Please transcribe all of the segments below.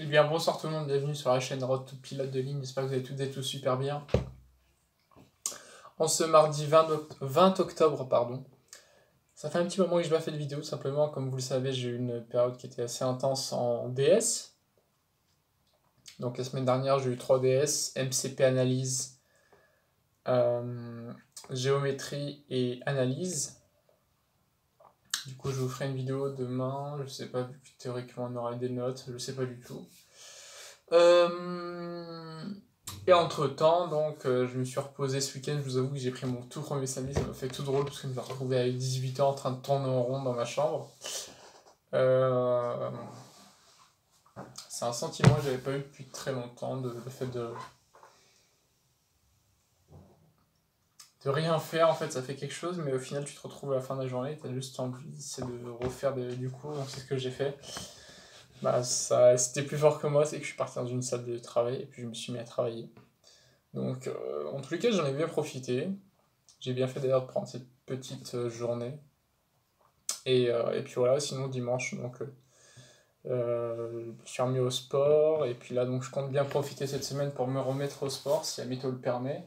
Eh bien, bonsoir tout le monde, bienvenue sur la chaîne Road to Pilote de ligne, j'espère que vous allez toutes et tous super bien. En ce mardi 20 octobre, pardon. Ça fait un petit moment que je n'ai pas fait de vidéo, simplement, comme vous le savez, j'ai eu une période qui était assez intense en DS. Donc la semaine dernière, j'ai eu 3 DS, MCP analyse, géométrie et analyse. Du coup, je vous ferai une vidéo demain, je sais pas, vu que théoriquement on aura des notes, je sais pas du tout. Et entre-temps, donc, je me suis reposé ce week-end, je vous avoue que j'ai pris mon tout premier samedi, ça m'a fait tout drôle parce que je me suis retrouvé avec 18 ans en train de tourner en rond dans ma chambre. C'est un sentiment que j'avais pas eu depuis très longtemps, le fait de rien faire, en fait, ça fait quelque chose, mais au final, tu te retrouves à la fin de la journée, t'as juste envie de refaire du coup, donc c'est ce que j'ai fait. Bah, c'était plus fort que moi, c'est que je suis parti dans une salle de travail et puis je me suis mis à travailler. Donc, en tous les cas, j'en ai bien profité. J'ai bien fait d'ailleurs de prendre cette petite journée. Et puis voilà, sinon dimanche, donc, je me suis remis au sport. Et puis là, donc, je compte bien profiter cette semaine pour me remettre au sport, si la météo le permet.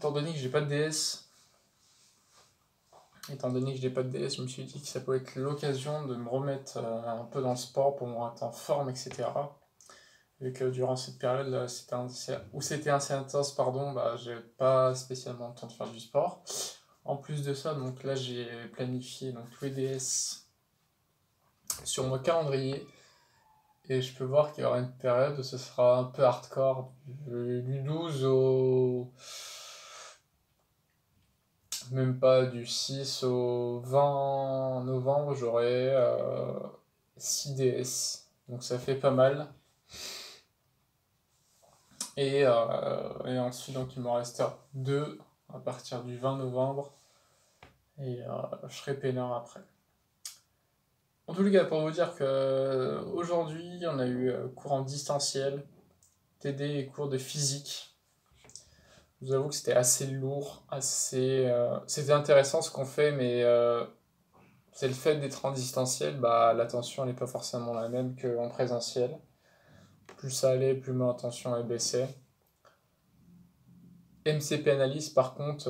Étant donné que j'ai pas de DS, je me suis dit que ça pouvait être l'occasion de me remettre un peu dans le sport pour me remettre en forme, etc. Vu que durant cette période là, c'était assez intense, pardon, bah, j'ai pas spécialement le temps de faire du sport. En plus de ça, donc là j'ai planifié donc, tous les DS sur mon calendrier et je peux voir qu'il y aura une période où ce sera un peu hardcore. Du 12 au. Même pas du 6 au 20 novembre, j'aurai 6 DS. Donc ça fait pas mal. Et ensuite, donc, il m'en restera 2 à partir du 20 novembre. Et je serai peinard après. En tous les cas, pour vous dire que aujourd'hui, on a eu cours en distanciel, TD et cours de physique. Je vous avoue que c'était assez lourd, c'était intéressant ce qu'on fait, mais c'est le fait d'être en distanciel, bah, l'attention n'est pas forcément la même qu'en présentiel. Plus ça allait, plus mon attention elle baissait. MCP analyse, par contre,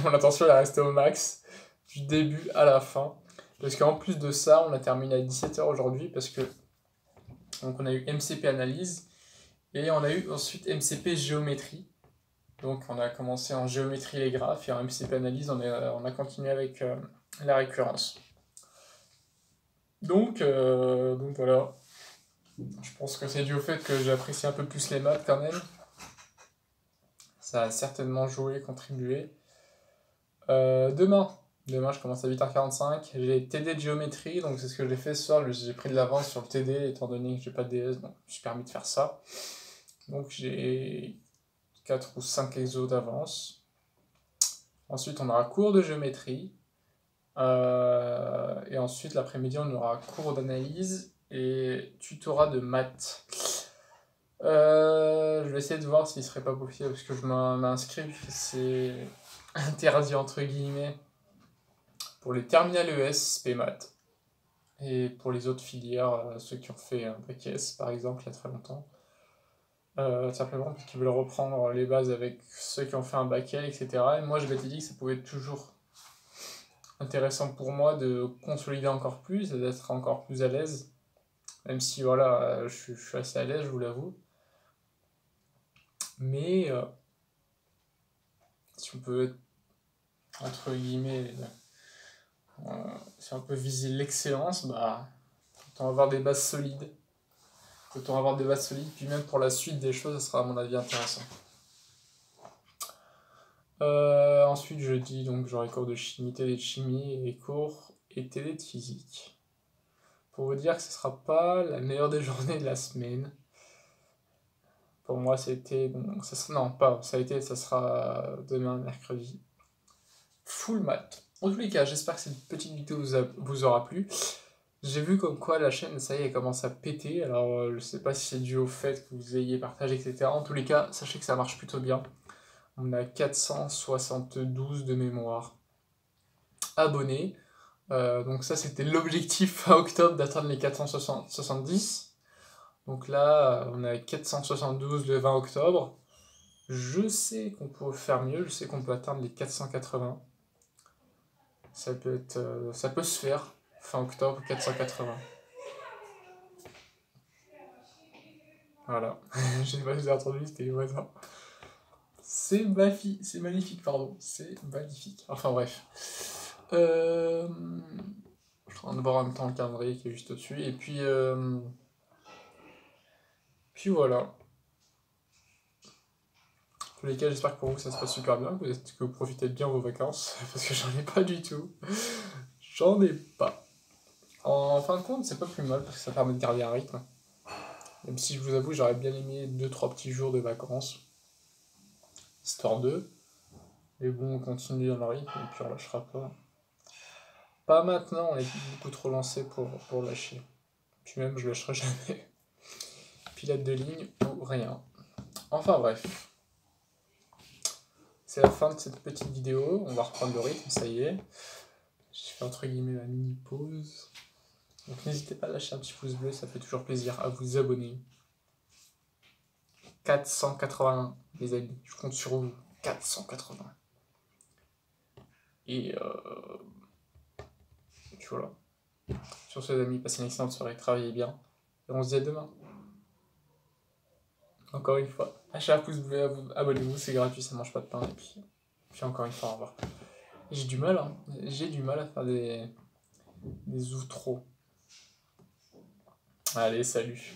mon attention elle est restée au max, du début à la fin. Parce qu'en plus de ça, on a terminé à 17h aujourd'hui, parce que donc on a eu MCP analyse, et on a eu ensuite MCP géométrie. Donc on a commencé en géométrie les graphes, et en MCP analyse, on a continué avec la récurrence. Donc voilà. Je pense que c'est dû au fait que j'apprécie un peu plus les maths quand même. Ça a certainement joué, contribué. Demain, je commence à 8h45. J'ai TD de géométrie, donc c'est ce que j'ai fait ce soir. J'ai pris de l'avance sur le TD, étant donné que j'ai pas de DS, donc je me suis permis de faire ça. Donc j'ai 4 ou 5 exos d'avance. Ensuite, on aura cours de géométrie. Et ensuite, l'après-midi, on aura cours d'analyse et tutorat de maths. Je vais essayer de voir s'il serait pas possible, parce que je m'inscris, c'est interdit entre guillemets pour les terminales ES, SP Maths, et pour les autres filières, ceux qui ont fait un bac S par exemple il y a très longtemps, simplement parce qu'ils veulent reprendre les bases avec ceux qui ont fait un bac L, etc. Et moi je m'étais dit que ça pouvait être toujours intéressant pour moi de consolider encore plus et d'être encore plus à l'aise, même si voilà, je suis assez à l'aise, je vous l'avoue. Mais si on peut être, entre guillemets, si on peut viser l'excellence, bah, autant avoir des bases solides. Puis même pour la suite des choses, ça sera à mon avis intéressant. Ensuite, jeudi, donc j'aurai cours de chimie, TD de chimie et cours et TD de physique. Pour vous dire que ce sera pas la meilleure des journées de la semaine. Pour moi, c'était bon, ça sera demain, mercredi. Full math. En tous les cas, j'espère que cette petite vidéo vous aura plu. J'ai vu comme quoi la chaîne, ça y est, elle commence à péter. Alors, je sais pas si c'est dû au fait que vous ayez partagé, etc. En tous les cas, sachez que ça marche plutôt bien. On a 472 de mémoire abonnés. Donc ça, c'était l'objectif fin octobre d'atteindre les 470. Donc là, on est à 472 le 20 octobre. Je sais qu'on peut faire mieux, je sais qu'on peut atteindre les 480. Ça peut se faire, fin octobre, 480. Voilà. Je sais pas si vous avez entendu, c'était les voisins. C'est magnifique, pardon. C'est magnifique. Enfin bref. Je suis en train de voir en même temps le calendrier qui est juste au-dessus. Et puis voilà. En tous les cas, j'espère que pour vous ça se passe super bien, que vous profitez bien de vos vacances, parce que j'en ai pas du tout. J'en ai pas. En fin de compte, c'est pas plus mal, parce que ça permet de garder un rythme. Même si je vous avoue, j'aurais bien aimé 2-3 petits jours de vacances, histoire d'eux. Mais bon, on continue dans le rythme, et puis on lâchera pas. Pas maintenant, on est beaucoup trop lancé pour lâcher. Puis même, je lâcherai jamais. Pilote de ligne ou rien. Enfin bref. C'est la fin de cette petite vidéo. On va reprendre le rythme, ça y est. J'ai fait entre guillemets ma mini pause. Donc n'hésitez pas à lâcher un petit pouce bleu, ça fait toujours plaisir, à vous abonner. 480 les amis, je compte sur vous. 480. Et voilà. Sur ce les amis, passez une excellente soirée, travaillez bien. Et on se dit à demain. Encore une fois, lâchez un pouce bleu, abonnez-vous, c'est gratuit, ça mange pas de pain. Et puis encore une fois, au revoir. J'ai du mal, hein. J'ai du mal à faire des outros. Allez, salut.